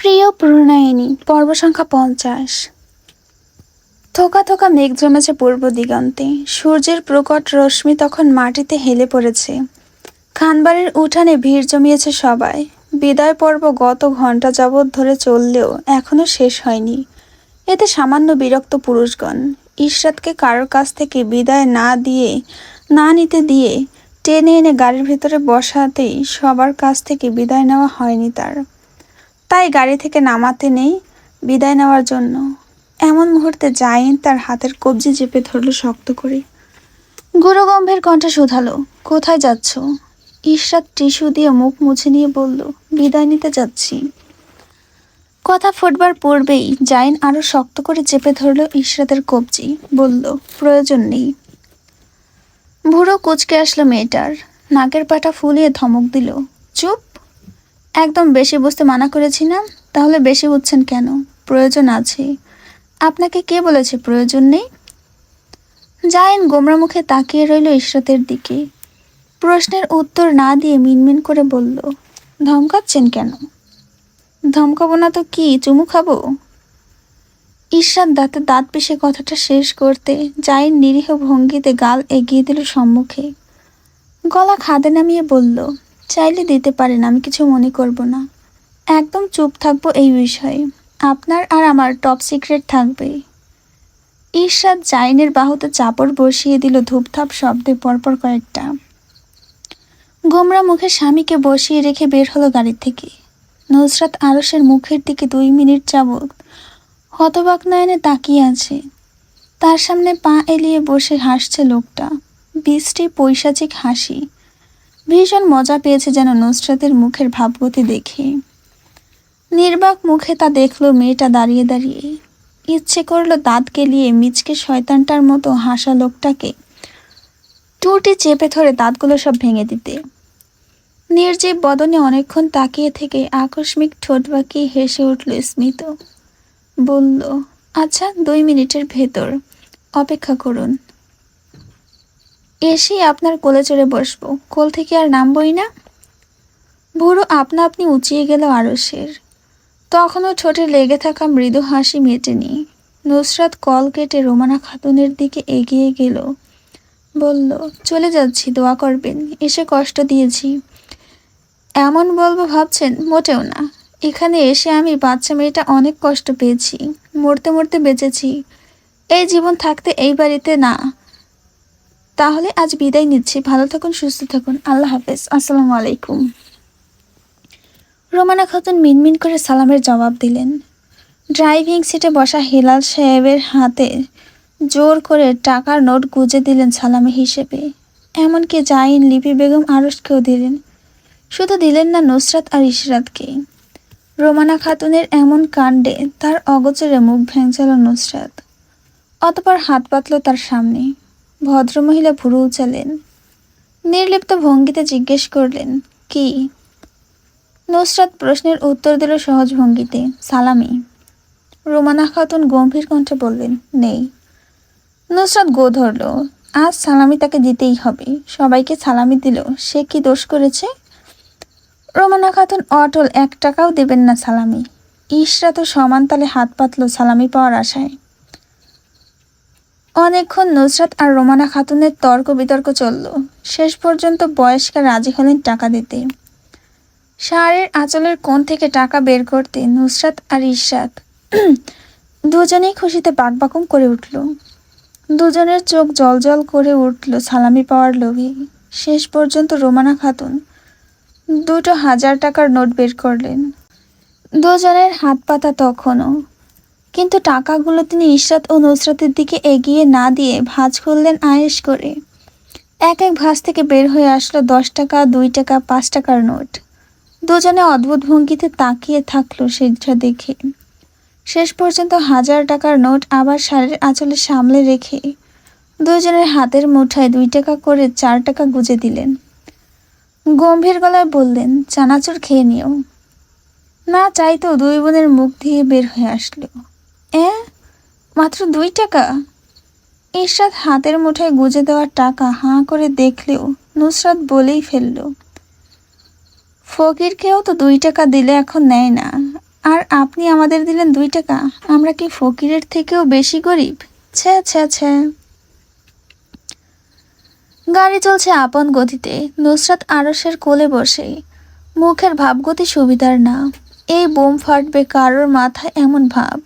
প্রিয় প্রণয়িনী পর্ব সংখ্যা 50। থোকা থোকা মেঘ জমেছে পূর্ব দিগন্তে। সূর্যের প্রকট রশ্মি তখন মাটিতে হেলে পড়েছে। খানবাড়ির উঠানে ভিড় জমিয়েছে সবাই। বিদায় পর্ব গত ঘণ্টা যাবৎ ধরে চললেও এখনো শেষ হয়নি। এতে সামান্য বিরক্ত পুরুষগণ। ইশরাতকে কারোর কাছ থেকে বিদায় না নিতে দিয়ে টেনে এনে গাড়ির ভেতরে বসাতেই সবার কাছ থেকে বিদায় নেওয়া হয়নি তার। তাই গাড়ি থেকে নামাতে নেই বিদায় নেওয়ার জন্য। এমন মুহূর্তে জাইন তার হাতের কবজি চেপে ধরল শক্ত করে। গুরুগম্ভীর কণ্ঠে শুধালো, কোথায় যাচ্ছ? ইশরাত টিস্যু দিয়ে মুখ মুছে নিয়ে বলল, বিদায় নিতে যাচ্ছি। কথা ফুটবার পূর্বেই জাইন আরো শক্ত করে চেপে ধরল ইশরাতের কবজি। বলল, প্রয়োজন নেই। ভুরো কুঁচকে আসলো মেয়েটার। নাকের পাটা ফুলিয়ে ধমক দিল, চুপ। একদম বেশি বুঝতে মানা করেছি না? তাহলে বেশি বুঝছেন কেন? প্রয়োজন আছে। আপনাকে কে বলেছে প্রয়োজন নেই? জাইন গোমরা মুখে তাকিয়ে রইল ইশরাতের দিকে। প্রশ্নের উত্তর না দিয়ে মিনমিন করে বলল, ধমকাচ্ছেন কেন? ধমকাবো না তো কি, চুমু খাবো? ইশরাত দাঁতে দাঁত পিষে কথাটা শেষ করতে জাইন নিরীহ ভঙ্গিতে গাল এগিয়ে দিল সম্মুখে। গলা খাদে নামিয়ে বলল, চাইলে দিতে পারেন, আমি কিছু মনে করব না। একদম চুপ থাকবো এই বিষয়ে। আপনার আর আমার টপ সিক্রেট থাকবে। ইশরাত জাইনের বাহুতে চাপড় বসিয়ে দিল ধূপধাপ শব্দে পরপর কয়েকটা। গোমরা মুখে স্বামীকে বসিয়ে রেখে বের হলো গাড়ি থেকে। নুসরাত আরশের মুখের দিকে 2 মিনিট যাবৎ হতবাক নয়নে তাকিয়ে আছে। তার সামনে পা এলিয়ে বসে হাসছে লোকটা। বৃষ্টি পৈশাচিক হাসি। ভীষণ মজা পেয়েছে যেন নুসরাতের মুখের ভাবগতি দেখে। নির্বাক মুখে তা দেখলো মেয়েটা দাঁড়িয়ে দাঁড়িয়ে। ইচ্ছে করলো দাঁত গেলিয়ে মিচকে শয়তানটার মতো হাসা লোকটাকে টুটি চেপে ধরে দাঁতগুলো সব ভেঙে দিতে। নির্জীব বদনে অনেকক্ষণ তাকিয়ে থেকে আকস্মিক ঠোঁট বাঁকিয়ে হেসে উঠল স্মিত। বলল, আচ্ছা 2 মিনিটের ভেতর অপেক্ষা করুন। এসেই আপনার কোলে চড়ে বসবো, কোল থেকে আর নামবই না। ভুরু আপনা আপনি উঁচিয়ে গেল আরশের। তখনও ঠোঁটে লেগে থাকা মৃদু হাসি মেটেনি। নুসরাত কল কেটে রোমানা খাতুনের দিকে এগিয়ে গেল। বলল, চলে যাচ্ছি, দোয়া করবেন, এসে কষ্ট দিয়েছি। এমন বলবো ভাবছেন? মোটেও না। এখানে এসে আমি বাচ্চা মেয়েটা অনেক কষ্ট পেয়েছি। মরতে মরতে বেঁচেছি। এই জীবন থাকতে এই বাড়িতে না। তাহলে আজ বিদায় নিচ্ছি। ভালো থাকুন, সুস্থ থাকুন। আল্লাহ হাফেজ। আসসালামু আলাইকুম। রোমানা খাতুন মিনমিন করে সালামের জবাব দিলেন। ড্রাইভিং সিটে বসা হেলাল সাহেবের হাতে জোর করে টাকার নোট গুজে দিলেন সালামি হিসেবে। এমনকি জাইন, লিপি বেগম, আরশকেও দিলেন। শুধু দিলেন না নুসরাত আর ইশরাতকে। রোমানা খাতুনের এমন কাণ্ডে তার অগোচরে মুখ ভেঙচাল নুসরাত। অতপর হাত পাতল তার সামনে। ভদ্রমহিলা ভুরু উচালেন। নির্লিপ্ত ভঙ্গিতে জিজ্ঞেস করলেন, কি? নুসরাত প্রশ্নের উত্তর দিল সহজ ভঙ্গিতে, সালামি। রোমানা খাতুন গম্ভীর কণ্ঠে বললেন, নেই। নুসরাত গো ধরল। আজ সালামি তাকে দিতেই হবে। সবাইকে সালামি দিল, সে কি দোষ করেছে? রোমানা খাতুন অটল, 1 টাকাও দেবেন না সালামি। ইশরাত সমান তালে হাত পাতল সালামি পাওয়ার আশায়। অনেকক্ষণ নুসরাত আর রোমানা খাতুনের তর্ক বিতর্ক চলল। শেষ পর্যন্ত বয়স্কা রাজি হলেন টাকা দিতে। শাড়ির আঁচলের কোণ থেকে টাকা বের করতে নুসরাত আর ইশরাত দুজনেই খুশিতে বাকবাকুম করে উঠল। দুজনের চোখ জলজল করে উঠল সালামি পাওয়ার লোভে। শেষ পর্যন্ত রোমানা খাতুন 2,000 টাকার নোট বের করলেন। দুজনের হাত পাতা তখনও। কিন্তু টাকাগুলো তিনি ইশরাত ও নুসরাতের দিকে এগিয়ে না দিয়ে ভাঁজ করলেন আয়েশ করে। এক এক ভাঁজ থেকে বের হয়ে আসলো 10 টাকা, 2 টাকা, 5 টাকার নোট। দুজনে অদ্ভুত ভঙ্গিতে তাকিয়ে থাকলো সেটা দেখে। শেষ পর্যন্ত 1000 টাকার নোট আবার শাড়ির আঁচলে সামলে রেখে দুজনের হাতের মুঠায় 2 টাকা করে 4 টাকা গুজে দিলেন। গম্ভীর গলায় বললেন, চানাচুর খেয়ে নিও। না চাইতেও 2 বোনের মুখ দিয়ে বের হয়ে আসলো, মাত্র 2 টাকা? ইশরাত হাতের মুঠায় গুজে দেওয়ার টাকা হাঁ করে দেখলেও নুসরাত বলেই ফেলল, ফকিরকেও তো 2 টাকা দিলে এখন নেয় না। আর আপনি আমাদের দিলেন 2 টাকা। আমরা কি ফকিরের থেকেও বেশি গরিব? ছ্যা ছ্যা ছ্যা। গাড়ি চলছে আপন গতিতে। নুসরাত আরশের কোলে বসে। মুখের ভাবগতি সুবিধার না। এই বোম ফাটবে কারোর মাথায় এমন ভাব।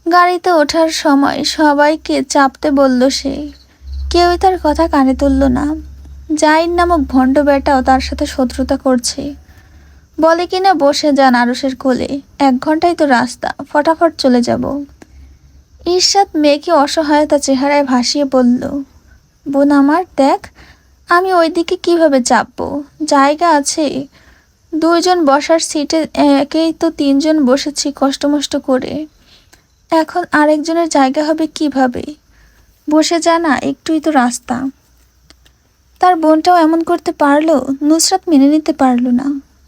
গাড়িতে ওঠার সময় সবাইকে চাপতে বলল সে। কেউই তার কথা কানে তুলল না। জাইন নামক ভণ্ড বেটাও তার সাথে শত্রুতা করছে। বলে কিনা বসে যান আরশের কোলে, 1 ঘন্টাই তো রাস্তা, ফটাফট চলে যাব। ঈর্ষাদ মেয়েকে অসহায়তা চেহারায় ভাসিয়ে বলল, বোন আমার দেখ, আমি ওইদিকে কিভাবে চাপবো? জায়গা আছে, 2 জন বসার সিটে, একেই তো 3 জন বসেছি কষ্টমষ্ট করে, এখন আরেকজনের জায়গা হবে কিভাবে? বসে যা না, একটুই তো রাস্তা। তার বোনটাও এমন করতে পারলো? নুসরাত মেনে নিতে পারল না,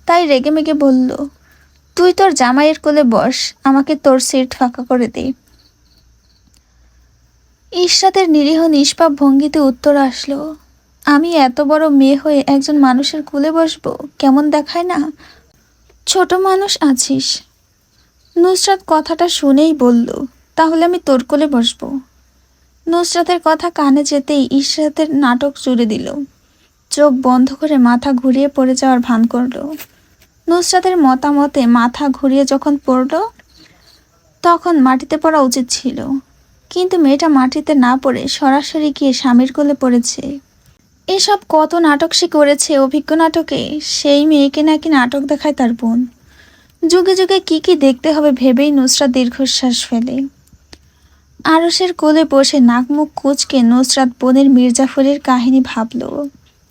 তাই রেগেমেগে বলল, তুই তোর জামাইয়ের কোলে বস, আমাকে তোর সিট ফাঁকা করে দে। ঈর্ষাদের নিরীহ নিষ্পাপ ভঙ্গিতে উত্তর আসলো, আমি এত বড় মেয়ে হয়ে একজন মানুষের কোলে বসবো? কেমন দেখায় না? ছোট মানুষ আছিস। নুসরাত কথাটা শুনেই বলল, তাহলে আমি তোর কোলে বসবো। নুসরাতের কথা কানে যেতেই ঈর্ষাদের নাটক জুড়ে দিল। চোখ বন্ধ করে মাথা ঘুরিয়ে পড়ে যাওয়ার ভান করল। নুসরাতের মতামতে মাথা ঘুরিয়ে যখন পড়ল, তখন মাটিতে পড়া উচিত ছিল, কিন্তু মেয়েটা মাটিতে না পড়ে সরাসরি গিয়ে স্বামীর কোলে পড়েছে। এসব কত নাটক সে করেছে অভিজ্ঞ নাটকে। সেই মেয়েকে নাকি নাটক দেখায় তার বোন। যুগে যুগে কি কি দেখতে হবে ভেবেই নুসরাত দীর্ঘশ্বাস ফেলে। আরশের কোলে বসে নাক মুখ কুঁচকে নুসরাত বোনের মির্জাফরের কাহিনী ভাবল।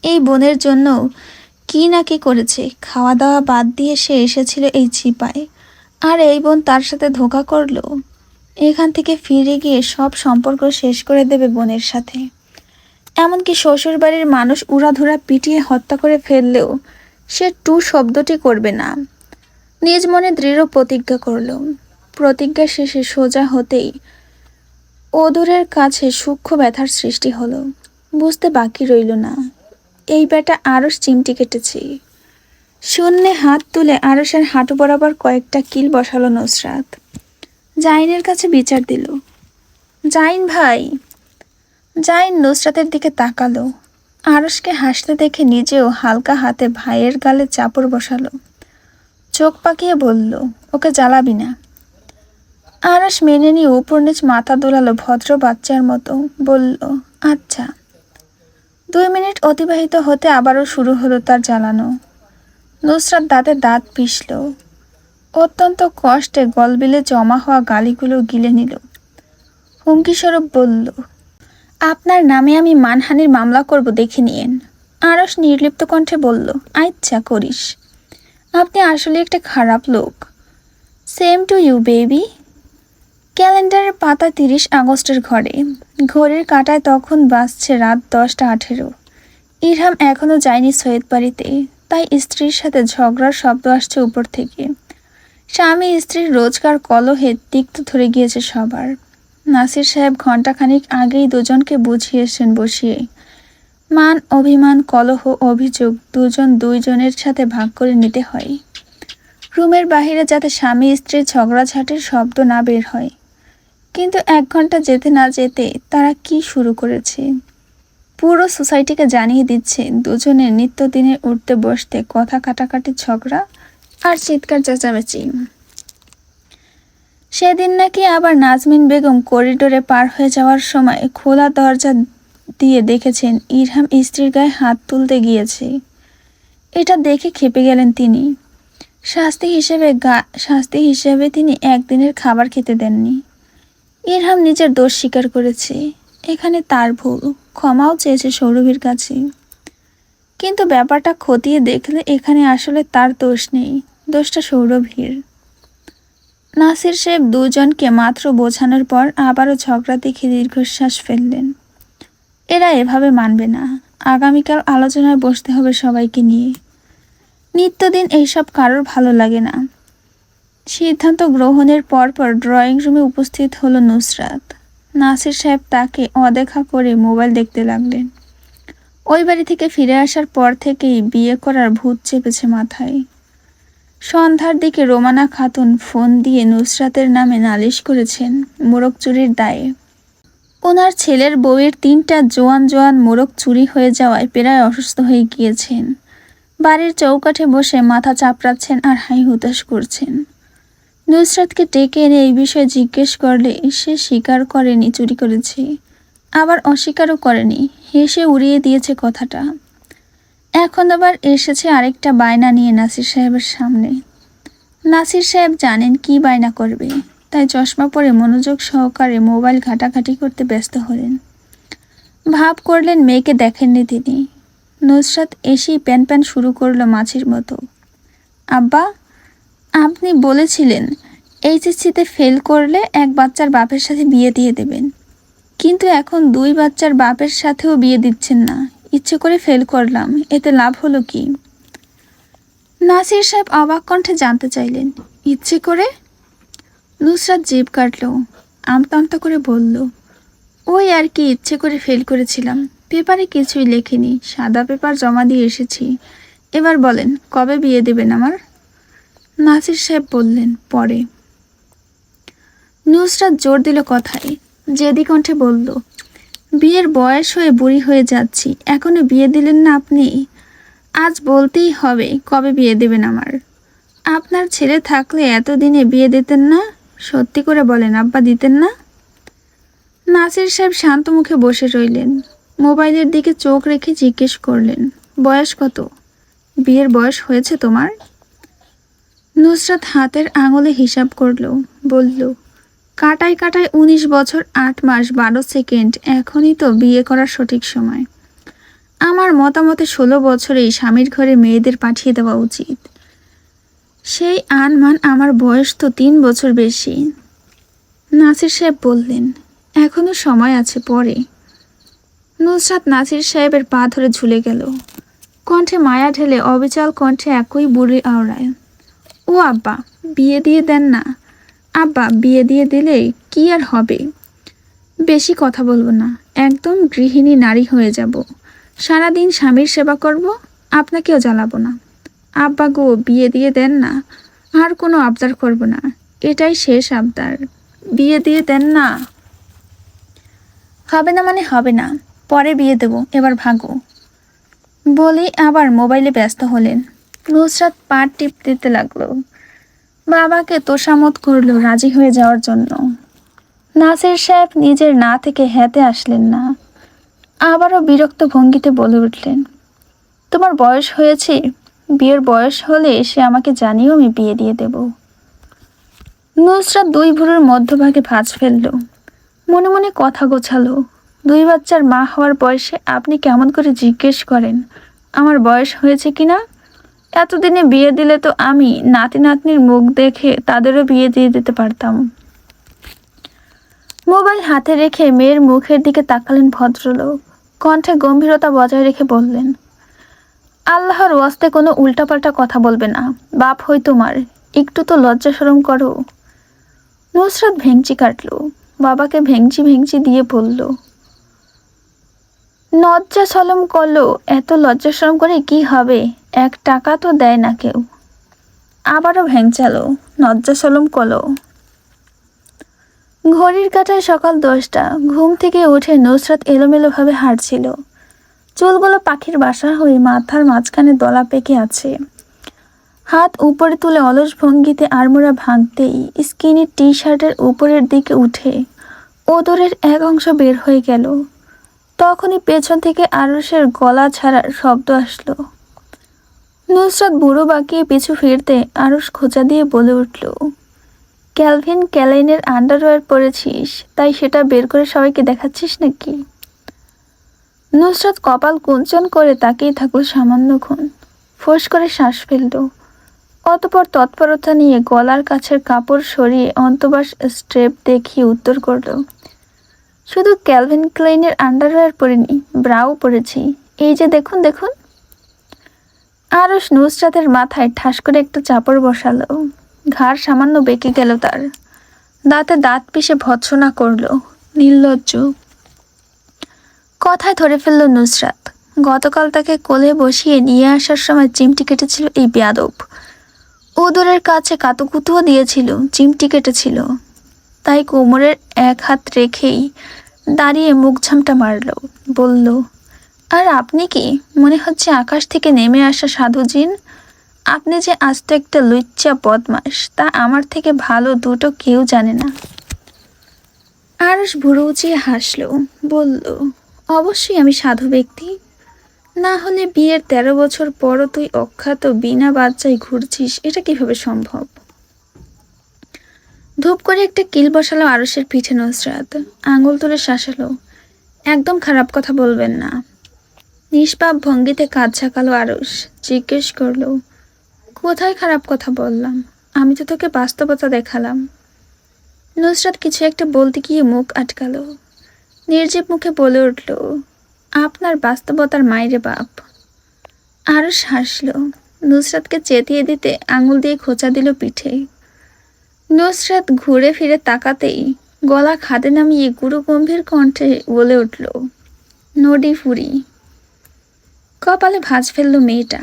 এই বোনের জন্য কি না কি করেছে, খাওয়া দাওয়া বাদ দিয়ে সে এসেছিল এই চিপায়, আর এই বোন তার সাথে ধোঁকা করলো। এখান থেকে ফিরে গিয়ে সব সম্পর্ক শেষ করে দেবে বোনের সাথে। এমনকি শ্বশুর বাড়ির মানুষ উড়াধুরা পিটিয়ে হত্যা করে ফেললেও সে টু শব্দটি করবে না। নিজ মনে দৃঢ় প্রতিজ্ঞা করল। প্রতিজ্ঞা শেষে সোজা হতেই অদূরের কাছে সূক্ষ্ম ব্যথার সৃষ্টি হলো। বুঝতে বাকি রইল না, এই বেটা আরশ চিমটি কেটেছে। শূন্যে হাত তুলে আরশের হাঁটু বরাবর কয়েকটা কিল বসালো নুসরাত। জাইনের কাছে বিচার দিল, জাইন ভাই। জাইন নুসরাতের দিকে তাকালো। আরশকে হাসতে দেখে নিজেও হালকা হাতে ভাইয়ের গালে চাপড় বসালো। চোখ পাকিয়ে বলল, ওকে জ্বালাবি না। আরশ মেনে নিয়ে উপর নিচ মাথা দোলালো ভদ্র বাচ্চার মতো, বলল, আচ্ছা। 2 মিনিট অতিবাহিত হতে আবারও শুরু হলো তার জ্বালানো। নুসরাত দাঁতে দাঁত পিষল। অত্যন্ত কষ্টে গলবিলে জমা হওয়া গালিগুলো গিলে নিল। হুমকিস্বরূপ বলল, আপনার নামে আমি মানহানির মামলা করব, দেখে নিয়েন। আরশ নির্লিপ্ত কণ্ঠে বলল, আচ্ছা করিস। আপনি আসলে একটা খারাপ লোক। Same to you baby. ক্যালেন্ডারের পাতা 30 আগস্টের ঘরে। ঘড়ির কাঁটায় তখন বাজছে রাত 10টা 18। ইরহাম এখনও যায়নি সৈয়দ বাড়িতে, তাই স্ত্রীর সাথে ঝগড়ার শব্দ আসছে উপর থেকে। স্বামী স্ত্রীর রোজকার কলহে তিক্ত ধরে গিয়েছে সবার। নাসির সাহেব ঘণ্টাখানিক আগেই দুজনকে বুঝিয়েছেন বসিয়ে। মান অভিমান কলহ অভিযোগ দুজনের সাথে ভাগ করে নিতে হয়। রুমের বাহিরে যাতে স্বামী স্ত্রীর ঝগড়াঝাটির শব্দ না বের হয়। কিন্তু 1 ঘন্টা যেতে না যেতে তারা কি শুরু করেছে? পুরো সোসাইটিকে জানিয়ে দিচ্ছে দুজনের নিত্যদিনের উঠতে বসতে কথা কাটাকাটি, ঝগড়া আর চিৎকার চেঁচামেচি। সেদিন নাকি আবার নাজমিন বেগম করিডোরে পার হয়ে যাওয়ার সময় খোলা দরজা দিয়ে দেখেছেন ইরহাম স্ত্রীর গায়ে হাত তুলতে গিয়েছে। এটা দেখে ক্ষেপে গেলেন তিনি। শাস্তি হিসেবে তিনি একদিনের খাবার খেতে দেননি। ইরহাম নিজের দোষ স্বীকার করেছে, এখানে তার ভুল, ক্ষমাও চেয়েছে সৌরভীর কাছে। কিন্তু ব্যাপারটা খতিয়ে দেখলে এখানে আসলে তার দোষ নেই, দোষটা সৌরভীর। নাসির সাহেব দুজনকে মাত্র বোঝানোর পর আবারও ঝগড়া দেখে দীর্ঘশ্বাস ফেললেন। এরা এভাবে মানবে না, আগামীকাল আলোচনায় বসতে হবে সবাইকে নিয়ে। নিত্যদিন এইসব কারোর ভালো লাগে না। সিদ্ধান্ত গ্রহণের পরপর ড্রয়িং রুমে উপস্থিত হলো নুসরাত। নাসির সাহেব তাকে অদেখা করে মোবাইল দেখতে লাগলেন। ওই বাড়ি থেকে ফিরে আসার পর থেকেই বিয়ে করার ভূত চেপেছে মাথায়। সন্ধ্যার দিকে রোমানা খাতুন ফোন দিয়ে নুসরাতের নামে নালিশ করেছেন মোড়ক চুরির দায়ে। ওনার ছেলের বউয়ের 3টা জোয়ান জোয়ান মোড়ক চুরি হয়ে যাওয়ায় প্রায় অসুস্থ হয়ে গিয়েছেন। বাড়ির চৌকাঠে বসে মাথা চাপড়াচ্ছেন আর হাই হুতাশ করছেন। নুসরাতকে ডেকে এনে এই বিষয়ে জিজ্ঞেস করলে সে স্বীকার করেনি চুরি করেছে, আবার অস্বীকারও করেনি, হেসে উড়িয়ে দিয়েছে কথাটা। এখন আবার এসেছে আরেকটা বায়না নিয়ে নাসির সাহেবের সামনে। নাসির সাহেব জানেন কি বায়না করবে, তাই চশমা পরে মনোযোগ সহকারে মোবাইল ঘাটাঘাটি করতে ব্যস্ত হলেন। ভাব করলেন মেয়েকে দেখেননি তিনি। নুসরাত এসেই প্যান প্যান শুরু করলো মাছির মতো। আব্বা, আপনি বলেছিলেন এইচএসসিতে ফেল করলে এক বাচ্চার বাপের সাথে বিয়ে দিয়ে দেবেন, কিন্তু এখন 2 বাচ্চার বাপের সাথেও বিয়ে দিচ্ছেন না। ইচ্ছে করে ফেল করলাম, এতে লাভ হলো কি? নাসির সাহেব অবাক কণ্ঠে জানতে চাইলেন, ইচ্ছে করে? নুসরাত জিভ কাটল, আমতা আমতা করে বলল, ওই আর কি, ইচ্ছে করে ফেল করেছিলাম। পেপারে কিছুই লেখিনি, সাদা পেপার জমা দিয়ে এসেছি। এবার বলেন কবে বিয়ে দেবেন আমার? নাসির সাহেব বললেন, পরে। নুসরাত জোর দিল কথায়, জেদি কণ্ঠে বলল, বিয়ের বয়স হয়ে বুড়ি হয়ে যাচ্ছি, এখনো বিয়ে দিলেন না আপনি? আজ বলতেই হবে কবে বিয়ে দেবেন আমার। আপনার ছেলে থাকলে এতদিনে বিয়ে দিতেন না? সত্যি করে বলেন আব্বা, দিতেন না? নাসির সাহেব শান্ত মুখে বসে রইলেন। মোবাইলের দিকে চোখ রেখে জিজ্ঞেস করলেন, বয়স কত? বিয়ের বয়স হয়েছে তোমার? নুসরাত হাতের আঙুলে হিসাব করল, বলল, কাটায় কাটায় 19 বছর 8 মাস 12 সেকেন্ড, এখনই তো বিয়ে করার সঠিক সময়। আমার মতামতে 16 বছরেই স্বামীর ঘরে মেয়েদের পাঠিয়ে দেওয়া উচিত। সেই আনমান আমার বয়স তো 3 বছর বেশি। নাসির সাহেব বললেন, এখনো সময় আছে, পরে। নুসরাত নাসির সাহেবের পা ধরে ঝুলে গেল। কণ্ঠে মায়া ঢেলে অবিচল কণ্ঠে একই বুড়ি আওড়ায়, ও আব্বা, বিয়ে দিয়ে দেন না। আব্বা, বিয়ে দিয়ে দিলে কি আর হবে? বেশি কথা বলবো না, একদম গৃহিণী নারী হয়ে যাব। সারাদিন স্বামীর সেবা করব, আপনাকেও জ্বালাবো না। আব্বা গো, বিয়ে দিয়ে দেন না, আর কোনো আবদার করব না, এটাই শেষ আবদার, বিয়ে দিয়ে দেন না। হবে না মানে হবে না, পরে বিয়ে দেব, এবার ভাগো। বলে আবার মোবাইলে ব্যস্ত হলেন। নুসরাত পা টিপ দিতে লাগলো, বাবাকে তোষামত করলো রাজি হয়ে যাওয়ার জন্য। নাসির সাহেব নিজের না থেকে হ্যাঁতে আসলেন না, আবারও বিরক্ত ভঙ্গিতে বলে উঠলেন, তোমার বয়স হয়েছে, বিয়ের বয়স হলে সে আমাকে জানিও, আমি বিয়ে দিয়ে দেব। নুসরাত 2 ভুরুর মধ্যভাগে ভাঁজ ফেলল, মনে মনে কথা গোছালো, 2 বাচ্চার মা হওয়ার বয়সে আপনি কেমন করে জিজ্ঞেস করেন আমার বয়স হয়েছে কিনা? এতদিনে বিয়ে দিলে তো আমি নাতি নাতনির মুখ দেখে তাদেরও বিয়ে দিয়ে দিতে পারতাম। মোবাইল হাতে রেখে মেয়ের মুখের দিকে তাকালেন ভদ্রলোক। কণ্ঠে গম্ভীরতা বজায় রেখে বললেন, আল্লাহর ওয়াস্তে কোনো উল্টাপাল্টা কথা বলবে না, বাপ হই তোমার, একটু তো লজ্জা শরম করো। নুসরাত ভেঙচি কাটল, বাবাকে ভেঙচি ভেঙচি দিয়ে বলল, লজ্জা সলম করলো, এত লজ্জা শরম করে কি হবে, 1 টাকা তো দেয় না কেউ। আবারও ভেঙচালো, লজ্জা সলম করলো। ঘড়ির কাঁটায় সকাল 10টা। ঘুম থেকে উঠে নুসরাত এলোমেলোভাবে হাঁটছিল। চুলগুলো পাখির বাসা হয়ে মাথার মাঝখানে দলা পেকে আছে। হাত উপরে তুলে অলস ভঙ্গিতে আড়মোড়া ভাঙতেই স্কিনি টি-শার্টের উপরের দিকে উঠে ওদরের এক অংশ বের হয়ে গেল। তখনই পেছন থেকে আরশের গলা ছাড়ার শব্দ আসলো। নুসরাত বুড়ো বাঁকিয়ে পিছু ফিরতে আরশ খোঁচা দিয়ে বলে উঠল, ক্যালভিন ক্যালাইনের আন্ডারওয়্যার পরেছিস, তাই সেটা বের করে সবাইকে দেখাচ্ছিস নাকি? নুসরাত কপাল কুঞ্চন করে তাকিয়ে থাকলো সামান্যক্ষণ, ফোঁস করে শ্বাস ফেলল। অতঃপর তৎপরতা নিয়ে গলার কাছের কাপড় সরিয়ে অন্তবাস স্ট্রেপ দেখিয়ে উত্তর করল, শুধু ক্যালভিন ক্লাইনের আন্ডারওয়্যার পরিনি, ব্রাও পরেছি, এই যে দেখুন দেখুন। আরশ নুসরাতের মাথায় ঠাস করে একটা চাপড় বসালো। ঘাড় সামান্য বেঁকে গেল তার, দাঁতে দাঁত পিষে ভৎসনা করল, নির্লজ্জ। কথায় ধরে ফেলল নুসরাত, গতকাল তাকে কোলে বসিয়ে নিয়ে আসার সময় চিমটি কেটেছিল এই বেয়াদব। উদরের কাছে কাতুকুতুও দিয়েছিল, চিমটি কেটেছিল। তাই কোমরের এক হাত রেখেই দাঁড়িয়ে মুখ ঝামটা মারল, বলল, আর আপনি কি? মনে হচ্ছে আকাশ থেকে নেমে আসা সাধু জিন। আপনি যে আস্ত একটা লুচ্চা বদমাস, তা আমার থেকে ভালো দুটো কেউ জানে না। আরশ ভুরু উঁচিয়ে হাসল, বলল, অবশ্যই আমি সাধু ব্যক্তি, না হলে বিয়ের 13 বছর পরও তুই অখ্যাত বিনা বাচ্চায় ঘুরছিস, এটা কিভাবে সম্ভব? ধূপ করে একটা কিল বসালো আরশের পিঠে নুসরাত, আঙুল তুলে শাসালো, একদম খারাপ কথা বলবেন না। নিষ্পাপ ভঙ্গিতে কাঁধ ঝাঁকালো আরশ, জিজ্ঞেস করলো, কোথায় খারাপ কথা বললাম? আমি তো তোকে বাস্তবতা দেখালাম। নুসরাত কিছু একটা বলতে গিয়ে মুখ আটকালো, নির্জীব মুখে বলে উঠল, আপনার বাস্তবতার মাইরে বাপ। আরশ হাসল, নুসরাতকে চেতিয়ে দিতে আঙুল দিয়ে খোঁচা দিল পিঠে। নুসরাত ঘুরে ফিরে তাকাতেই গলা খাদে নামিয়ে গুরু গম্ভীর কণ্ঠে বলে উঠল, নডি ফুরি। কপালে ভাঁজ ফেলল মেয়েটা,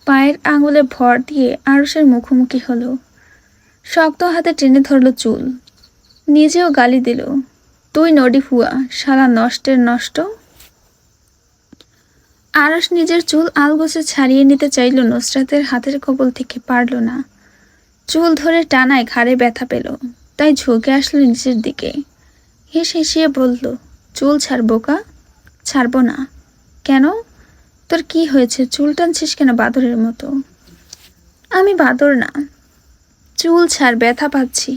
পায়ের আঙুলে ভর দিয়ে আরশের মুখোমুখি হলো, শক্ত হাতে টেনে ধরল চুল, নিজেও গালি দিল, তুই নডি ফুয়া, শালা নষ্টের নষ্ট। আরশ নিজের চুল আলগোছে ছাড়িয়ে নিতে চাইল নুসরাতের হাতের কবল থেকে, পারল না। চুল ধরে টানায় ঘাড়ে ব্যথা পেল, তাই ঝুঁকে আসলো নিচের দিকে, হেসে বলল, চুল ছাড় বোকা। ছাড়বো না। কেন? তোর কি হয়েছে? চুল টানছিস কেন বাদরের মতো? আমি বাদর না। চুল ছাড়, ব্যথা পাচ্ছি।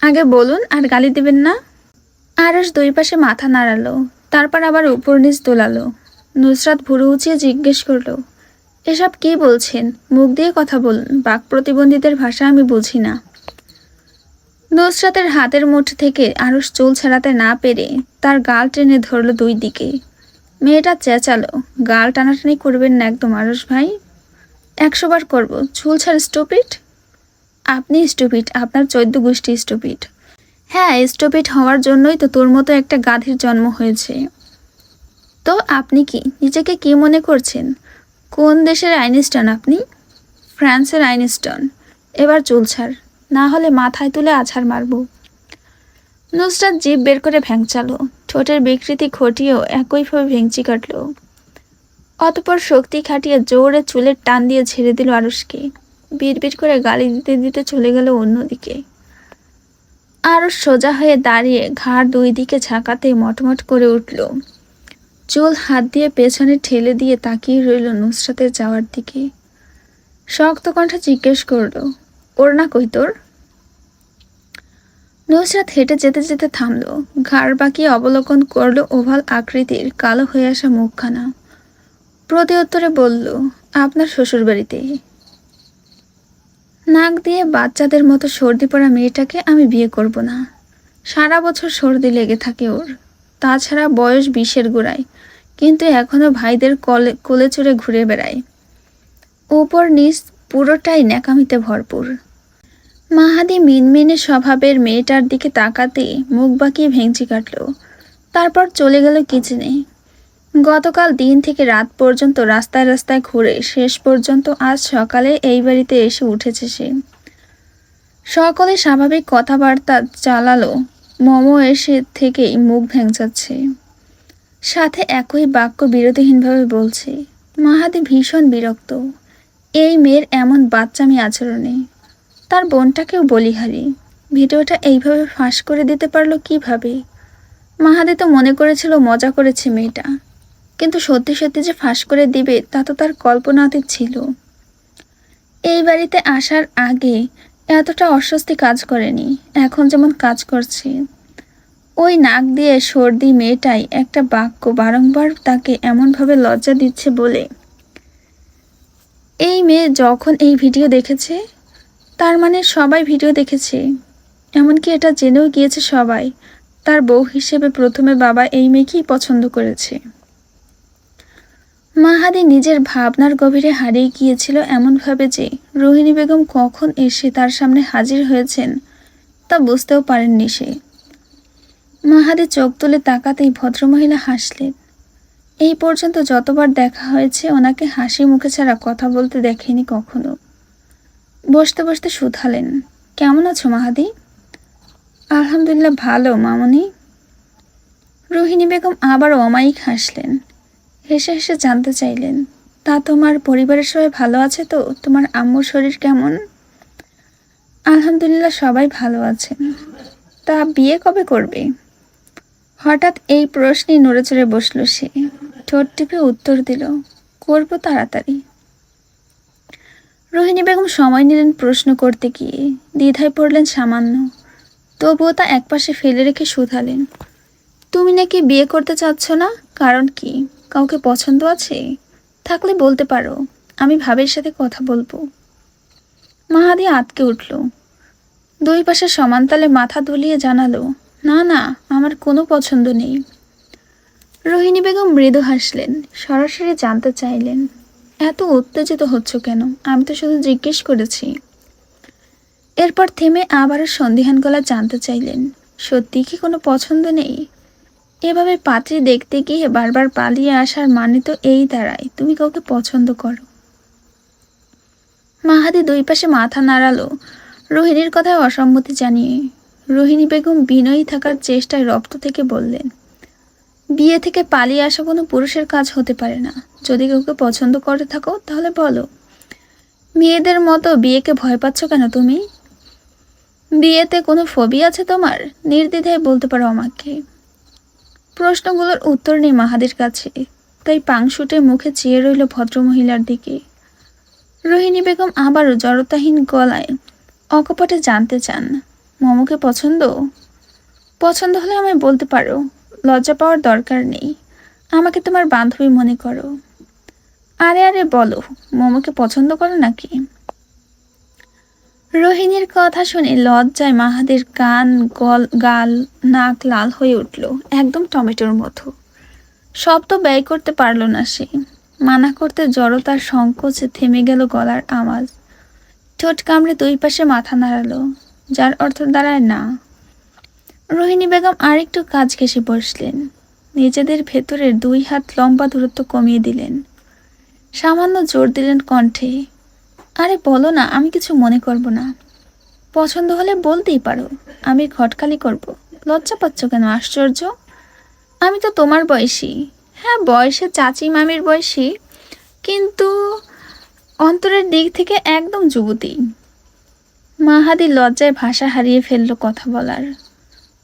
আগে বলুন, আর গালি দেবেন না। আরশ দুই পাশে মাথা নাড়ালো, তারপর আবার উপর নিচ দোলালো। নুসরাত ভুরু উঁচিয়ে জিজ্ঞেস করলো, এসব কি বলছেন? মুখ দিয়ে কথা বলুন, বাক প্রতিবন্ধীদের ভাষা আমি বুঝি না। নুসরাতের হাতের মুঠো থেকে আরশ চুল ছাড়াতে না পেরে তার গাল টেনে ধরল দুই দিকে। মেয়েটা চেঁচালো, গাল টানাটানি করবেন না একদম আরশ ভাই। 100 বার করবো, চুল ছাড় স্টুপিড। আপনি স্টুপিড, আপনার 14 গোষ্ঠী স্টুপিড। হ্যাঁ, স্টুপিড হওয়ার জন্যই তো তোর মতো একটা গাধীর জন্ম হয়েছে। তো আপনি কি নিজেকে কি মনে করছেন? কোন দেশের আইনস্টাইন আপনি? ফ্রান্সের আইনস্টাইন। এবার চুল ছাড়, না হলে মাথায় তুলে আছাড় মারব। নুসরাত জিভ বের করে ভ্যাংচালো, ঠোঁটের বিকৃতি ঘটিয়েও একইভাবে ভেঙচি কাটল। অতপর শক্তি খাটিয়ে জোরে চুলের টান দিয়ে ছেড়ে দিল আরশকে। বিড়বিড় করে গালি দিতে দিতে চলে গেল অন্যদিকে। আরশ সোজা হয়ে দাঁড়িয়ে ঘাড় দুই দিকে ঝাঁকাতে মটমট করে উঠল। চুল হাত দিয়ে পেছনে ঠেলে দিয়ে তাকিয়ে রইল নুসরাতের যাওয়ার দিকে। শক্ত কণ্ঠে জিজ্ঞেস করল, ওড়না কই তোর? নুসরাত হেঁটে যেতে যেতে থামল, ঘাড় বাঁকিয়ে অবলোকন করল ওভাল আকৃতির কালো হয়ে আসা মুখখানা। প্রতি উত্তরে বলল, আপনার শ্বশুরবাড়িতে। নাক দিয়ে বাচ্চাদের মতো সর্দি পড়া মেয়েটাকে আমি বিয়ে করব না। সারা বছর সর্দি লেগে থাকে ওর, তাছাড়া বয়স 20-এর গোড়ায়, কিন্তু এখনো ভাইদের কোলে চড়ে ঘুরে বেড়ায়। উপর নিচ পুরোটাই ন্যাকামিতে ভরপুর। মাহাদি মিনমিনে স্বভাবের মেয়েটার দিকে তাকাতে মুখ বাঁকিয়ে ভেঙচি কাটল, তারপর চলে গেল কিচেনে। গতকাল দিন থেকে রাত পর্যন্ত রাস্তায় রাস্তায় ঘুরে শেষ পর্যন্ত আজ সকালে এই বাড়িতে এসে উঠেছে সে। সকলে স্বাভাবিক কথাবার্তা চালালো, মমো এসে থেকেই মুখ ভেঙচাচ্ছে, সাথে একই বাক্য বিরতিহীনভাবে বলছে। মাহাদি ভীষণ বিরক্ত এই মেয়ের এমন বাচ্চামি আচরণে। তার বোনটাকেও বলিহারি, ভিডিওটা এইভাবে ফাঁস করে দিতে পারলো কিভাবে? মাহাদি তো মনে করেছিল মজা করেছে মেয়েটা, কিন্তু সত্যি সত্যি যে ফাঁস করে দিবে তা তো তার কল্পনাতীত ছিল। এই বাড়িতে আসার আগে এতটা অস্বস্তি কাজ করেনি, এখন যেমন কাজ করছে। ওই নাক দিয়ে সর্দি মেয়েটাই একটা বাক্য বারংবার তাকে এমনভাবে লজ্জা দিচ্ছে বলে। এই মেয়ে যখন এই ভিডিও দেখেছে, তার মানে সবাই ভিডিও দেখেছে, এমনকি এটা জেনেও গিয়েছে সবাই তার বউ হিসেবে প্রথমে বাবা এই মেয়েকেই পছন্দ করেছে। মাহাদি নিজের ভাবনার গভীরে হারিয়ে গিয়েছিল এমনভাবে যে রোহিণী বেগম কখন এসে তার সামনে হাজির হয়েছেন তা বুঝতেও পারেননি সে। মাহাদি চোখ তুলে তাকাতেই ভদ্রমহিলা হাসলেন। এই পর্যন্ত যতবার দেখা হয়েছে ওনাকে হাসি মুখে ছাড়া কথা বলতে দেখেনি কখনো। বসতে বসতে শুধালেন, কেমন আছো মাহাদি? আলহামদুলিল্লাহ ভালো মামনি। রোহিণী বেগম আবার অমায়িক হাসলেন। হেসে হেসে জানতে চাইলেন, তা তোমার পরিবারের সবাই ভালো আছে তো? তোমার আম্মুর শরীর কেমন? আলহামদুলিল্লাহ সবাই ভালো আছেন। তা বিয়ে কবে করবে? হঠাৎ এই প্রশ্নে নড়েচড়ে বসল সে। ঠোঁট টিপে উত্তর দিল, করবো তাড়াতাড়ি। রোহিণী বেগম সময় নিলেন প্রশ্ন করতে গিয়ে, দ্বিধায় পড়লেন সামান্য। তবুও তা একপাশে ফেলে রেখে শুধালেন, তুমি নাকি বিয়ে করতে চাচ্ছ না? কারণ কি? কাউকে পছন্দ আছে? থাকলে বলতে পারো, আমি ভাবের সাথে কথা বলবো। মাহাদি আঁতকে উঠল। দুই পাশে সমানতালে মাথা দুলিয়ে জানালো, না না, আমার কোনো পছন্দ নেই। রোহিণী বেগম মৃদু হাসলেন, সরাসরি জানতে চাইলেন, এত উত্তেজিত হচ্ছ কেন? আমি তো শুধু জিজ্ঞেস করেছি। এরপর থেমে আবারও সন্দিহান গলা জানতে চাইলেন, সত্যি কি কোনো পছন্দ নেই? এভাবে পাত্রী দেখতে গিয়ে বারবার পালিয়ে আসার মানে তো এই দাঁড়ায় তুমি কাউকে পছন্দ করো। মাহাদি দুই পাশে মাথা নাড়ালো রোহিণীর কথায় অসম্মতি জানিয়ে। রোহিণী বেগম বিনয়ী থাকার চেষ্টায় রপ্ত থেকে বললেন, বিয়ে থেকে পালিয়ে আসা কোনো পুরুষের কাজ হতে পারে না। যদি কাউকে পছন্দ করে থাকো তাহলে বলো। মেয়েদের মতো বিয়েকে ভয় পাচ্ছ কেন তুমি? বিয়েতে কোনো ফোবিয়া আছে তোমার? নির্দ্বিধায় বলতে পারো আমাকে। প্রশ্নগুলোর উত্তর নেই মাহাদির কাছে, তাই পাংশুটে মুখে চেয়ে রইল ভদ্রমহিলার দিকে। রোহিণী বেগম আবারও জড়তাহীন গলায় অকপটে জানতে চান, মমকে পছন্দ? পছন্দ হলে আমায় বলতে পারো, লজ্জা পাওয়ার দরকার নেই। আমাকে তোমার বান্ধবী মনে করো। আরে আরে বলো, মমকে পছন্দ করো নাকি? রোহিণীর কথা শুনে লজ্জায় মাহাদির গাল নাক লাল হয়ে উঠল, একদম টমেটোর মতো। শব্দ ব্যয় করতে পারল না সে। মানা করতে জড়তার সংকোচে থেমে গেল গলার আওয়াজ। ঠোঁট কামড়ে দুই পাশে মাথা নাড়ালো, যার অর্থ দাঁড়ায় না। রোহিণী বেগম আরেকটু কাজ ঘেঁষে বসলেন। নিজেদের ভেতরের দুই হাত লম্বা দূরত্ব কমিয়ে দিলেন। সামান্য জোর দিলেন কণ্ঠে, আরে বলো না, আমি কিছু মনে করব না। পছন্দ হলে বলতেই পারো, আমি ঘটকালি করব। লজ্জা পাচ্ছ কেন? আশ্চর্য। আমি তো তোমার বয়সী। হ্যাঁ, বয়সে চাচি মামির বয়সী, কিন্তু অন্তরের দিক থেকে একদম যুবতী। মাহাদি লজ্জায় ভাষা হারিয়ে ফেলল কথা বলার।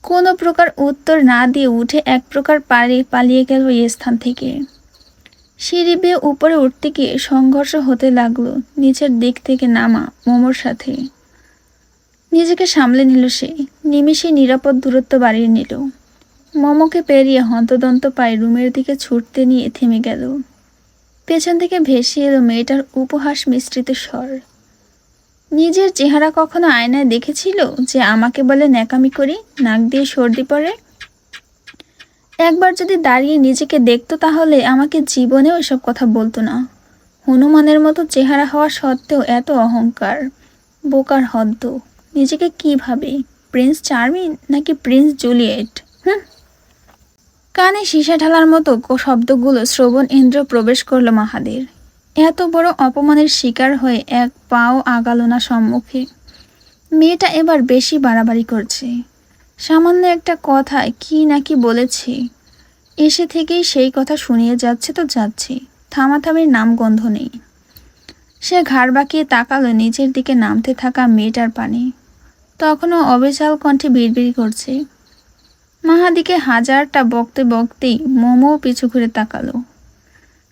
কোনো প্রকার উত্তর না দিয়ে উঠে এক প্রকার পালিয়ে গেল এই স্থান থেকে। সিঁড়ি বেয়ে উপরে উঠতে গিয়ে সংঘর্ষ হতে লাগলো নিচের দিক থেকে নামা মোমোর সাথে। নিজেকে সামলে নিল সে, নিমেষে নিরাপদ দূরত্ব বাড়িয়ে নিল। মোমোকে পেরিয়ে হন্তদন্ত পায়ে রুমের দিকে ছুটতে নিয়ে থেমে গেল। পেছন থেকে ভেসে এলো মেয়েটার উপহাস মিশ্রিত স্বর, নিজের চেহারা কখনো আয়নায় দেখেছিল যে আমাকে বলে ন্যাকামি করি, নাক দিয়ে সর্দি পড়ে? একবার যদি দাঁড়িয়ে নিজেকে দেখতো তাহলে আমাকে জীবনেও এসব কথা বলতো না। হনুমানের মতো চেহারা হওয়া সত্ত্বেও এত অহংকার, বোকার হদ্দ। নিজেকে কি ভাবে, প্রিন্স চার্মিন নাকি প্রিন্স জুলিয়েট? কানে সীসা ঢালার মতো শব্দগুলো শ্রবণ ইন্দ্র প্রবেশ করল মাহাদের। এত বড় অপমানের শিকার হয়ে এক পাও আগালো না সম্মুখে। মেয়েটা এবার বেশি বাড়াবাড়ি করছে। সামান্য একটা কথায় কি নাকি বলেছি, এসে থেকেই সেই কথা শুনিয়ে যাচ্ছে তো যাচ্ছে, থামাথামির নামগন্ধ নেই। সে ঘাড় বাঁকিয়ে তাকালো নিচের দিকে নামতে থাকা মেয়েটার পানে। তখনও অবিচাল কণ্ঠে বিড়বিড় করছে। মাহাদিকে হাজারটা বকতে বকতেই মোমো পিছু ঘুরে তাকালো।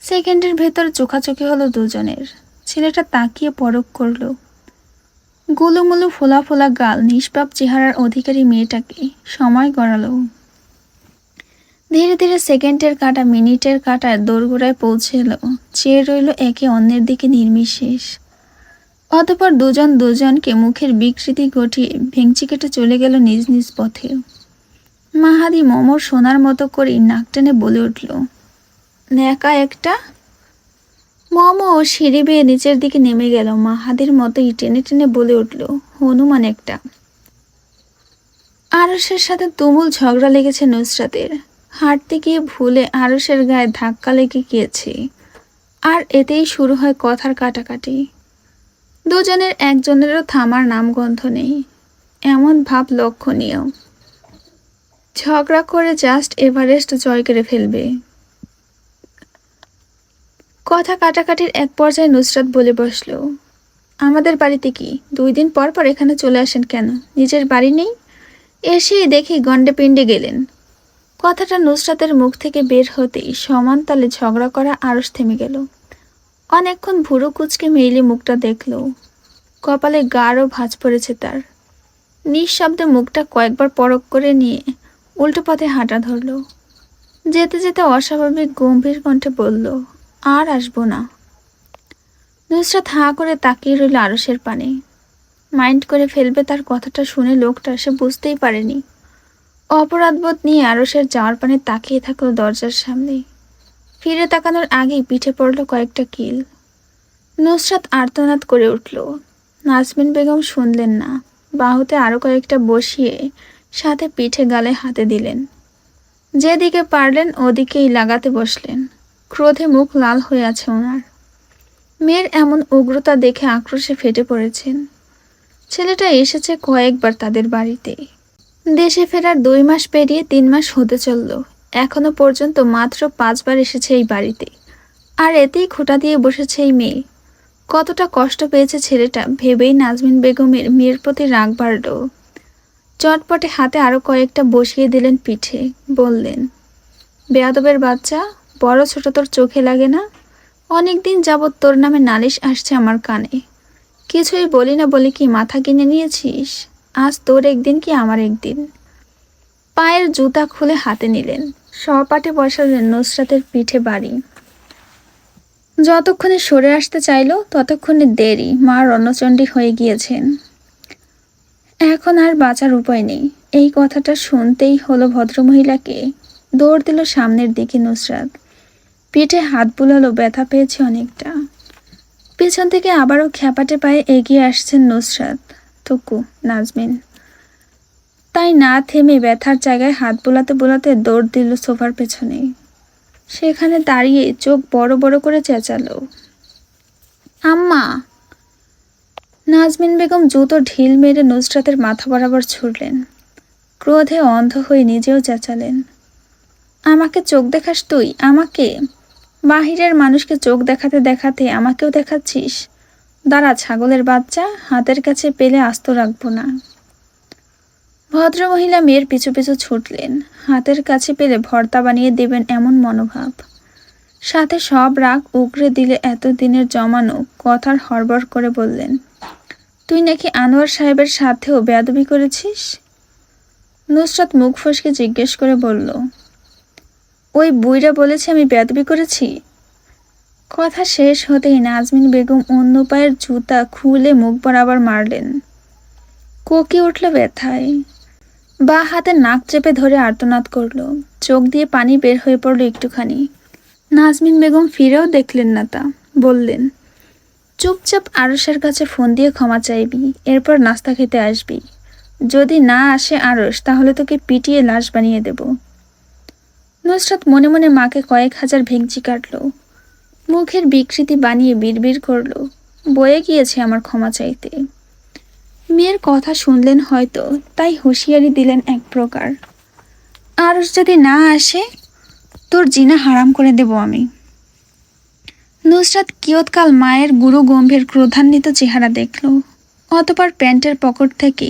সেকেন্ডের ভেতর চোখাচোখি হলো দুজনের। ছেলেটা তাকিয়ে পরখ করলো গুলুমুলু ফোলা ফোলা গাল নিষ্পাপ চেহারার অধিকারী মেয়েটাকে। সময় গড়ালো। ধীরে ধীরে সেকেন্ডের কাঁটা মিনিটের কাঁটায় দোরগোড়ায় পৌঁছে এলো। চেয়ে রইল একে অন্যের দিকে নির্বিশেষ। অতঃপর দুজনকে মুখের বিকৃতি ঘটিয়ে ভেঙচি কেটে চলে গেল নিজ নিজ পথে। মাহাদি মোমোর সোনার মতো করেই নাক টেনে বলে উঠল, ন্যাকা একটা। মোমো সিঁড়ি বেয়ে নিচের দিকে নেমে গেল। মাহাদির মতোই টেনে টেনে বলে উঠল, হনুমান একটা। আরসের সাথে তুমুল ঝগড়া লেগেছে নুসরাতের। হাঁটতে গিয়ে ভুলে আরসের গায়ে ধাক্কা লেগে গিয়েছে, আর এতেই শুরু হয় কথার কাটাকাটি। দুজনের একজনেরও থামার নামগন্ধ নেই, এমন ভাব লক্ষণীয়। ঝগড়া করে জাস্ট এভারেস্ট জয় করে ফেলবে। কথা কাটাকাটির এক পর্যায়ে নুসরাত বলে বসল, আমাদের বাড়িতে কি 2 দিন পর পর এখানে চলে আসেন কেন? নিজের বাড়ি নেই? এসেই দেখি গন্ডে পিণ্ডে গেলেন। কথাটা নুসরাতের মুখ থেকে বের হতেই সমান তালে ঝগড়া করা আরশ থেমে গেল। অনেকক্ষণ ভুরু কুচকে মেইলে মুখটা দেখল, কপালে গাঢ় ভাঁজ পড়েছে তার। নিঃশব্দে মুখটা কয়েকবার পরক করে নিয়ে উল্টো পথে হাঁটা ধরল। যেতে যেতে অস্বাভাবিক গম্ভীর কণ্ঠে বলল, আর আসবো না। নুসরাত হাঁ করে তাকিয়ে রইল আরশের পানে। মাইন্ড করে ফেলবে তার কথাটা শুনে লোকটা, সে বুঝতেই পারেনি। অপরাধবোধ নিয়ে আরশের যাওয়ার পানে তাকিয়ে থাকলো দরজার সামনে। ফিরে তাকানোর আগেই পিঠে পড়ল কয়েকটা কিল। নুসরাত আর্তনাদ করে উঠল। নাজমিন বেগম শুনলেন না, বাহুতে আরো কয়েকটা বসিয়ে সাথে পিঠে গালে হাতে দিলেন। যেদিকে পারলেন ওদিকেই লাগাতে বসলেন। ক্রোধে মুখ লাল হয়ে আছে ওনার। মেয়ের এমন উগ্রতা দেখে আক্রোশে ফেটে পড়েছেন। ছেলেটা এসেছে কয়েকবার তাদের বাড়িতে। দেশে ফেরার 2 মাস পেরিয়ে 3 মাস হতে চলল। এখনো পর্যন্ত মাত্র 5বার এসেছে এই বাড়িতে, আর এতেই খোঁটা দিয়ে বসেছে এই মেয়ে। কতটা কষ্ট পেয়েছে ছেলেটা ভেবেই নাজমিন বেগমের মেয়ের প্রতি রাগ বাড়ল। চটপটে হাতে আরো কয়েকটা বসিয়ে দিলেন পিঠে, বললেন, বেয়াদবের বাচ্চা, বড় ছোট তোর চোখে লাগে না? অনেকদিন যাবৎ তোর নামে নালিশ আসছে আমার কানে, কিছুই বলি না বলে কি মাথা কিনে নিয়েছিস? আজ তোর একদিন কি আমার একদিন। পায়ের জুতা খুলে হাতে নিলেন, সপাটে বসালেন নুসরাতের পিঠে বাড়ি। যতক্ষণে সরে আসতে চাইল ততক্ষণে দেরি, মা রণচণ্ডী হয়ে গিয়েছেন। এখন আর বাঁচার উপায় নেই। এই কথাটা শুনতেই হলো ভদ্রমহিলাকে। দৌড় দিল সামনের দিকে নুসরাত। পিঠে হাত বুলালো, ব্যথা পেয়েছে অনেকটা। পেছন থেকে আবারও খ্যাপাটে পায়ে এগিয়ে আসছেন নুসরাত, টুকু নাজমিন। তাই না থেমে ব্যথার জায়গায় হাত বোলাতে বোলাতে দৌড় দিল সোফার পেছনে। সেখানে দাঁড়িয়ে চোখ বড় বড় করে চেঁচালো, আম্মা। নাজমিন বেগম জুতো ঢিল মেরে নুসরাতের মাথা বরাবর ছুড়লেন। ক্রোধে অন্ধ হয়ে নিজেও চেঁচালেন, আমাকে চোখ দেখাস তুই? আমাকে? বাহিরের মানুষকে চোখ দেখাতে দেখাতে আমাকেও দেখাচ্ছিস? দাঁড়া ছাগলের বাচ্চা, হাতের কাছে পেলে আস্ত রাখবো না। ভদ্রমহিলা মেয়ের পিছু পিছু ছুটলেন, হাতের কাছে পেলে ভর্তা বানিয়ে দেবেন এমন মনোভাব। সাথে সব রাগ উগরে দিলে এতদিনের জমানো কথার হড়বড় করে বললেন, তুই নাকি আনোয়ার সাহেবের সাথেও বেয়াদবি করেছিস? নুসরাত মুখ ফসকে জিজ্ঞেস করে বলল, ওই বুইরা বলেছে আমি বেয়াদবি করেছি? কথা শেষ হতেই নাজমিন বেগম অন্য পায়ের জুতা খুলে মুখ বরাবর মারলেন। কোকি উঠল ব্যথায়। বা হাতে নাক চেপে ধরে আর্তনাদ করল। চোখ দিয়ে পানি বের হয়ে পড়ল একটুখানি। নাজমিন বেগম ফিরেও দেখলেন না তা, বললেন, চুপচাপ আরশের কাছে ফোন দিয়ে ক্ষমা চাইবি, এরপর নাস্তা খেতে আসবি। যদি না আসে আরশ, তাহলে তোকে পিটিয়ে লাশ বানিয়ে দেব। নুসরাত মনে মনে মাকে কয়েক হাজার ভেঙচি কাটল। মুখের বিকৃতি বানিয়ে বিড়বিড় করল, বয়ে গিয়েছে আমার ক্ষমা চাইতে। মেয়ের কথা শুনলেন হয়তো, তাই হুঁশিয়ারি দিলেন এক প্রকার, আরশ যদি না আসে তোর জিনা হারাম করে দেব আমি। নুসরাত কিয়ৎকাল মায়ের গুরু গম্ভীর ক্রোধান্বিত চেহারা দেখল। অতপর প্যান্টের পকেট থেকে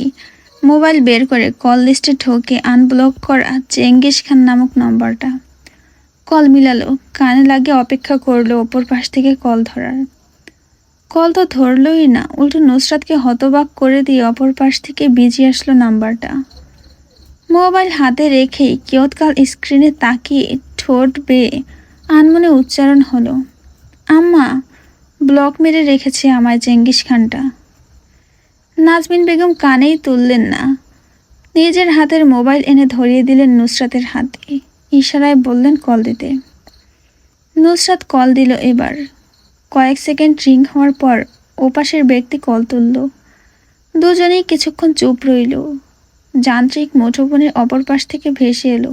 মোবাইল বের করে কল লিস্টে ঢোকে আনব্লক করা চেঙ্গিস খান নামক নম্বরটা। কল মিলালো, কানে লাগে অপেক্ষা করলো অপর পাশ থেকে কল ধরার। কল তো ধরলই না, উল্টো নুসরাতকে হতবাক করে দিয়ে অপর পাশ থেকে বিজি আসলো নাম্বারটা। মোবাইল হাতে রেখেই কিয়ৎকাল স্ক্রিনে তাকিয়ে ঠোঁট বেয়ে আনমনে উচ্চারণ হলো, আম্মা, ব্লক মেরে রেখেছে আমায় চেঙ্গিস খানটা। নাজমিন বেগম কানেই তুললেন না, নিজের হাতের মোবাইল এনে ধরিয়ে দিলেন নুসরাতের হাতে। ইশারায় বললেন কল দিতে। নুসরাত কল দিল এবার। কয়েক সেকেন্ড রিং হওয়ার পর ওপাশের ব্যক্তি কল তুলল। দুজনেই কিছুক্ষণ চুপ রইল। যান্ত্রিক মুঠোফোনের অপর পাশ থেকে ভেসে এলো,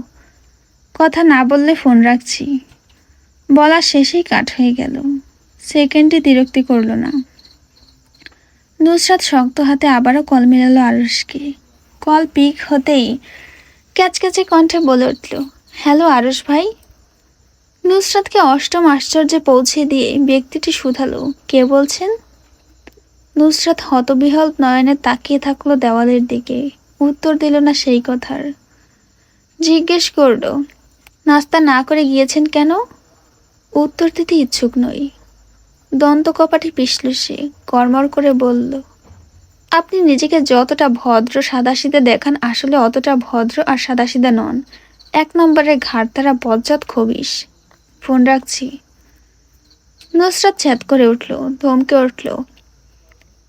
কথা না বললে ফোন রাখছি। বলা শেষেই কাট হয়ে গেল। সেকেন্ডে বিরক্তি করল না। নুসরাত শক্ত হাতে আবারও কল মেলালো আরুষকে। কল পিক হতেই ক্যাচক্যাচে কণ্ঠে বলে উঠল, হ্যালো আরুষ ভাই। নুসরাতকে অষ্টম আশ্চর্যে পৌঁছে দিয়ে ব্যক্তিটি শুধালো, কে বলছেন? নুসরাত হতবিহ্বল নয়নে তাকিয়ে থাকলো দেওয়ালের দিকে, উত্তর দিল না সেই কথার। জিজ্ঞেস করল, নাস্তা না করে গিয়েছেন কেন? উত্তর দিতে ইচ্ছুক নই। দন্তকপাটি পিষল সে, কড়মড় করে বলল, আপনি নিজেকে যতটা ভদ্র সাদাসিধে দেখান আসলে অতটা ভদ্র আর সাদাসিধে নন। 1 নম্বরের ঘাড়তারা বজ্জাত খবিশ। ফোন রাখছি। নুসরাত ছ্যাদ করে উঠল, ধমকে উঠল,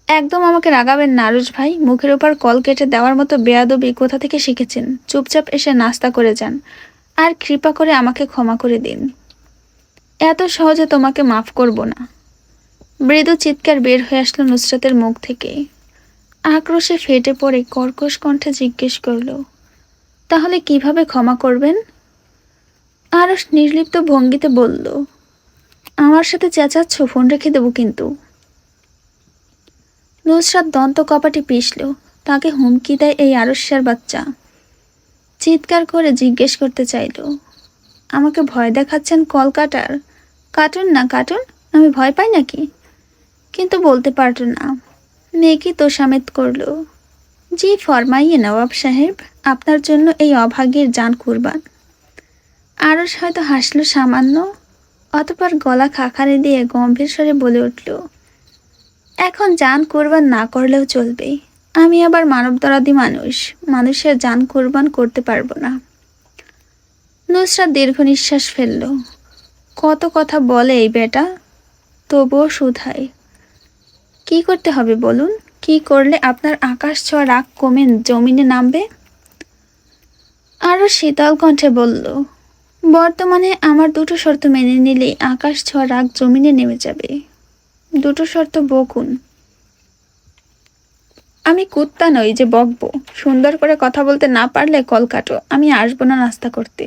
একদম আমাকে রাগাবেন না আরুষ ভাই। মুখের উপর কল কেটে দেওয়ার মতো বেয়াদবি কোথা থেকে শিখেছেন? চুপচাপ এসে নাস্তা করে যান, আর কৃপা করে আমাকে ক্ষমা করে দিন। এত সহজে তোমাকে মাফ করব না। মৃদু চিৎকার বের হয়ে আসলো নুসরাতের মুখ থেকে। আক্রোশে ফেটে পড়ে কর্কশ কণ্ঠে জিজ্ঞেস করল, তাহলে কিভাবে ক্ষমা করবেন? আরুষ নির্লিপ্ত ভঙ্গিতে বলল, আমার সাথে চেঁচাচ্ছ, ফোন রেখে দেবো কিন্তু। নুসরাত দন্ত কপাটি পিষল, তাকে হুমকি দেয় এই আরস্যার বাচ্চা। চিৎকার করে জিজ্ঞেস করতে চাইল, আমাকে ভয় দেখাচ্ছেন কল কাটার? কাটুন না কাটুন, আমি ভয় পাই নাকি? কিন্তু বলতে পারল না। মেয়েকে তোষামেত করল, জি ফরমাইয়ে নবাব সাহেব, আপনার জন্য এই অভাগীর জান কুরবান। আরস হয়তো হাসলো সামান্য, অতপর গলা খাকারি দিয়ে গম্ভীর স্বরে বলে উঠল, এখন জান কুরবান না করলেও চলবে। আমি আবার মানবতারাদি মানুষ, মানুষের জান কুরবান করতে পারবো না। নুসরাত দীর্ঘ নিঃশ্বাস ফেলল। কত কথা বলে এই বেটা, তবুও শুধায়। কি করতে হবে বলুন? কি করলে আপনার আকাশ ছোঁয়া রাগ কমে জমিনে নামবে? আরও শীতল কণ্ঠে বলল, বর্তমানে আমার 2টো শর্ত মেনে নিলে আকাশ ছোঁয়া রাগ জমিনে নেমে যাবে। 2টো শর্ত বকুন। আমি কুত্তা নই যে বকবো। সুন্দর করে কথা বলতে না পারলে কল কাটো, আমি আসবো না নাস্তা করতে।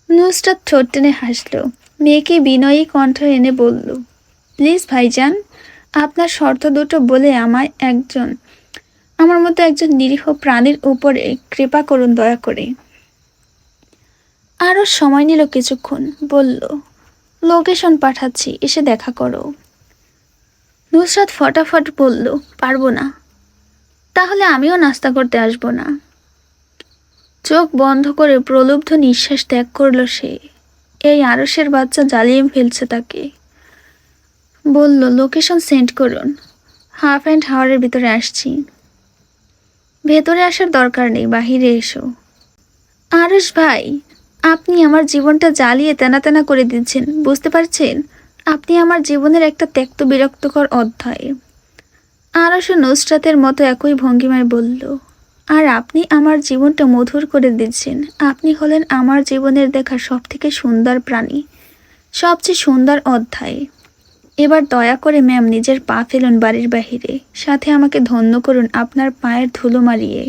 নুসরাত ঠোঁট টেনে হাসল, মেয়েকে বিনয়ী কণ্ঠ এনে বলল, প্লিজ ভাইজান, আপনার শর্ত 2টো বলে আমার মতো একজন নিরীহ প্রাণীর উপরে কৃপা করুন দয়া করে। আরও সময় নিল কিছুক্ষণ, বলল, লোকেশন পাঠাচ্ছি, এসে দেখা করো। নুসরাত ফটাফট বলল, পারবো না। তাহলে আমিও নাস্তা করতে আসবো না। চোখ বন্ধ করে প্রলুব্ধ নিঃশ্বাস ত্যাগ করল সে। এই আরসের বাচ্চা জ্বালিয়ে ফেলছে তাকে। বলল, লোকেশন সেন্ড করুন, 1/2 আওয়ারের ভিতরে আসছি। ভেতরে আসার দরকার নেই, বাহিরে এসো। আরস ভাই, আপনি আমার জীবনটা জ্বালিয়ে তেনা তেনা করে দিচ্ছেন, বুঝতে পারছেন? আপনি আমার জীবনের একটা ত্যক্ত বিরক্তকর অধ্যায়। আরস নুসরাতের মতো একই ভঙ্গিমায় বলল, আর আপনি আমার জীবনটা মধুর করে দিচ্ছেন। আপনি হলেন আমার জীবনের দেখা সবথেকে সুন্দর প্রাণী, সবচেয়ে সুন্দর অধ্যায়। এবার দয়া করে ম্যাম নিজের পা ফেলুন বাড়ির বাহিরে, সাথে আমাকে ধন্য করুন আপনার পায়ের ধুলো মারিয়ে।